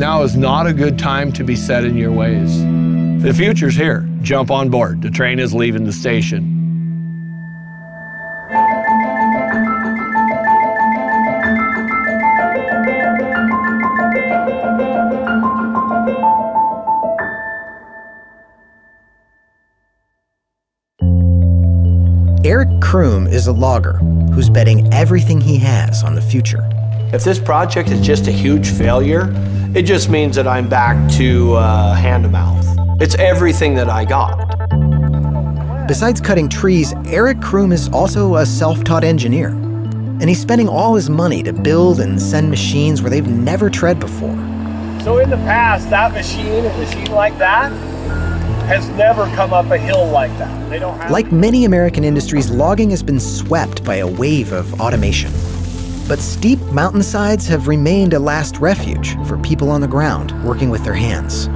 Now is not a good time to be set in your ways. The future's here. Jump on board. The train is leaving the station. Eric Kroom is a logger who's betting everything he has on the future. If this project is just a huge failure, it just means that I'm back to hand to mouth. It's everything that I got. Besides cutting trees, Eric Kroom is also a self-taught engineer. And he's spending all his money to build and send machines where they've never tread before. So in the past, that machine, a machine like that, has never come up a hill like that. They don't have. Like many American industries, logging has been swept by a wave of automation. But steep mountainsides have remained a last refuge for people on the ground working with their hands.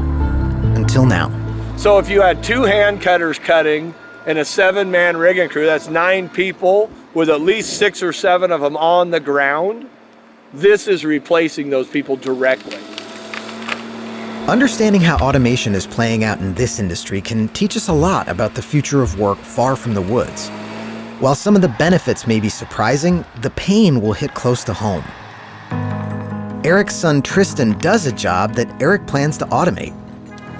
Until now. So if you had 2 hand cutters cutting and a 7-man rigging crew, that's 9 people with at least 6 or 7 of them on the ground, this is replacing those people directly. Understanding how automation is playing out in this industry can teach us a lot about the future of work far from the woods. While some of the benefits may be surprising, the pain will hit close to home. Eric's son Tristan does a job that Eric plans to automate.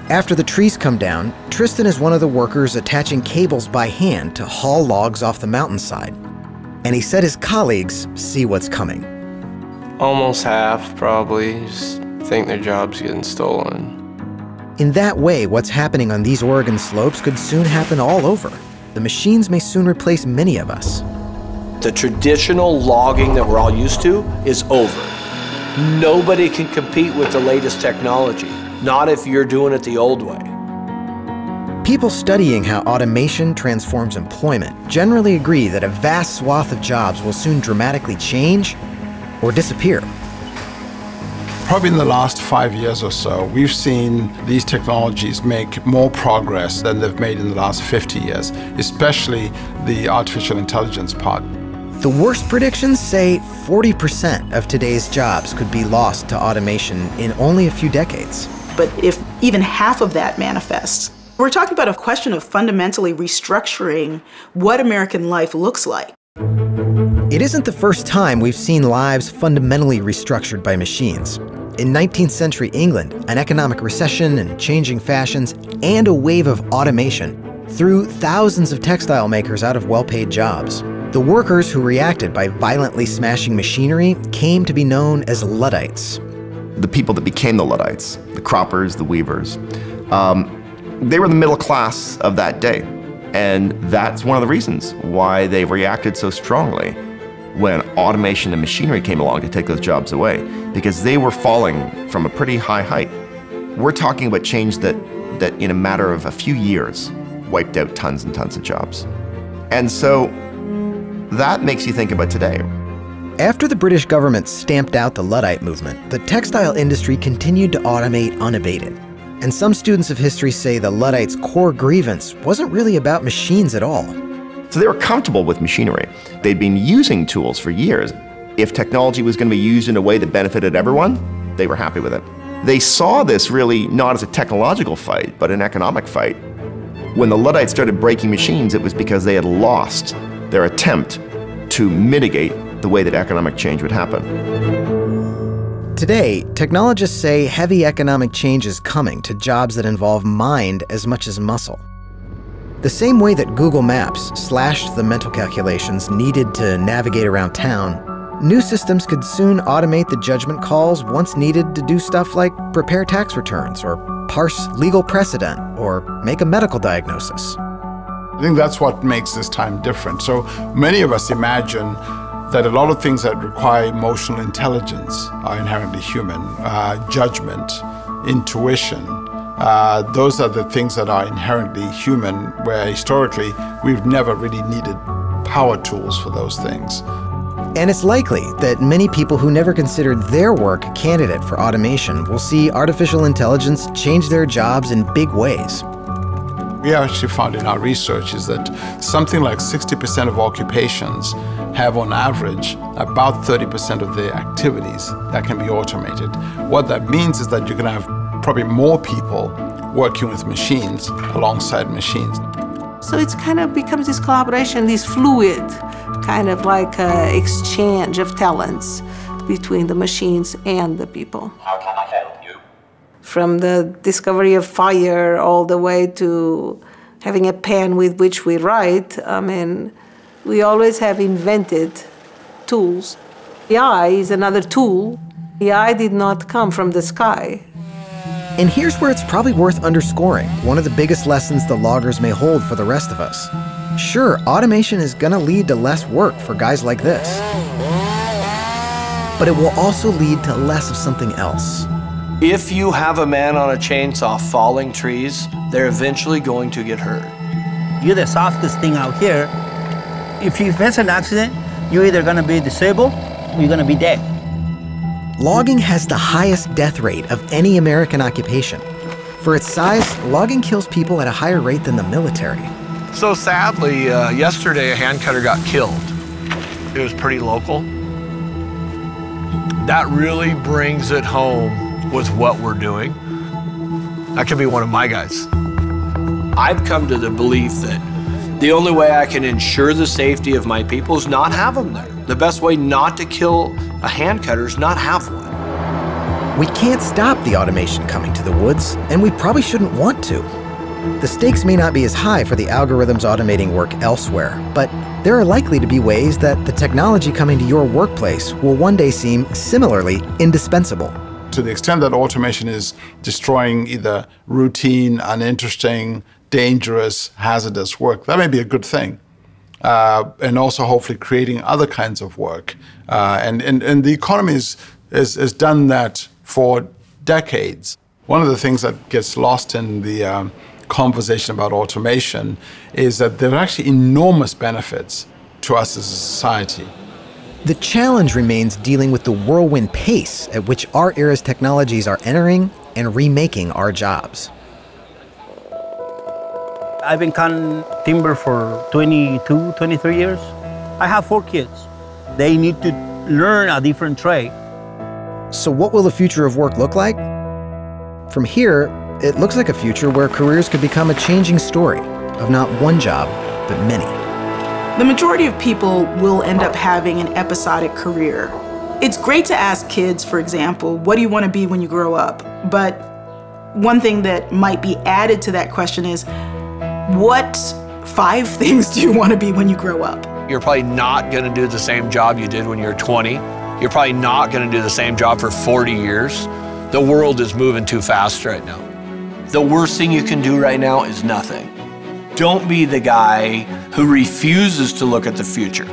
After the trees come down, Tristan is one of the workers attaching cables by hand to haul logs off the mountainside. And he said his colleagues see what's coming. Almost half, probably, just think their job's getting stolen. In that way, what's happening on these Oregon slopes could soon happen all over. The machines may soon replace many of us. The traditional logging that we're all used to is over. Nobody can compete with the latest technology, not if you're doing it the old way. People studying how automation transforms employment generally agree that a vast swath of jobs will soon dramatically change or disappear. Probably in the last 5 years or so, we've seen these technologies make more progress than they've made in the last 50 years, especially the artificial intelligence part. The worst predictions say 40% of today's jobs could be lost to automation in only a few decades. But if even half of that manifests, we're talking about a question of fundamentally restructuring what American life looks like. It isn't the first time we've seen lives fundamentally restructured by machines. In 19th century England, an economic recession and changing fashions and a wave of automation threw thousands of textile makers out of well-paid jobs. The workers who reacted by violently smashing machinery came to be known as Luddites. The people that became the Luddites, the croppers, the weavers, they were the middle class of that day. And that's one of the reasons why they reacted so strongly when automation and machinery came along to take those jobs away, because they were falling from a pretty high height. We're talking about change that in a matter of a few years wiped out tons and tons of jobs. And so that makes you think about today. After the British government stamped out the Luddite movement, the textile industry continued to automate unabated. And some students of history say the Luddites' core grievance wasn't really about machines at all. So they were comfortable with machinery. They'd been using tools for years. If technology was going to be used in a way that benefited everyone, they were happy with it. They saw this really not as a technological fight, but an economic fight. When the Luddites started breaking machines, it was because they had lost their attempt to mitigate the way that economic change would happen. Today, technologists say heavy economic change is coming to jobs that involve mind as much as muscle. The same way that Google Maps slashed the mental calculations needed to navigate around town, new systems could soon automate the judgment calls once needed to do stuff like prepare tax returns, or parse legal precedent, or make a medical diagnosis. I think that's what makes this time different. So many of us imagine that a lot of things that require emotional intelligence are inherently human. Judgment, intuition, those are the things that are inherently human, where historically we've never really needed power tools for those things. And it's likely that many people who never considered their work a candidate for automation will see artificial intelligence change their jobs in big ways. we actually found in our research is that something like 60% of occupations have on average about 30% of the activities that can be automated. What that means is that you're going to have probably more people working with machines alongside machines. So it's kind of becomes this collaboration, this fluid kind of like exchange of talents between the machines and the people. How can I help you? From the discovery of fire all the way to having a pen with which we write, I mean, we always have invented tools. AI is another tool. AI did not come from the sky. And here's where it's probably worth underscoring one of the biggest lessons the loggers may hold for the rest of us. Sure, automation is gonna lead to less work for guys like this. But it will also lead to less of something else. If you have a man on a chainsaw falling trees, they're eventually going to get hurt. You're the softest thing out here. If you face an accident, you're either gonna be disabled or you're gonna be dead. Logging has the highest death rate of any American occupation. For its size, logging kills people at a higher rate than the military. So sadly, yesterday a hand cutter got killed. It was pretty local. That really brings it home with what we're doing. That could be one of my guys. I've come to the belief that the only way I can ensure the safety of my people is not have them there. The best way not to kill a hand cutter is not have one. We can't stop the automation coming to the woods, and we probably shouldn't want to. The stakes may not be as high for the algorithms automating work elsewhere, but there are likely to be ways that the technology coming to your workplace will one day seem similarly indispensable. To the extent that automation is destroying either routine, uninteresting, dangerous, hazardous work, that may be a good thing. And also hopefully creating other kinds of work. And the economy has done that for decades. One of the things that gets lost in the conversation about automation is that there are actually enormous benefits to us as a society. The challenge remains dealing with the whirlwind pace at which our era's technologies are entering and remaking our jobs. I've been cutting timber for 22, 23 years. I have 4 kids. They need to learn a different trade. So what will the future of work look like? From here, it looks like a future where careers could become a changing story of not one job, but many. The majority of people will end up having an episodic career. It's great to ask kids, for example, what do you want to be when you grow up? But one thing that might be added to that question is, what 5 things do you want to be when you grow up? You're probably not going to do the same job you did when you were 20. You're probably not going to do the same job for 40 years. The world is moving too fast right now. The worst thing you can do right now is nothing. Don't be the guy who refuses to look at the future.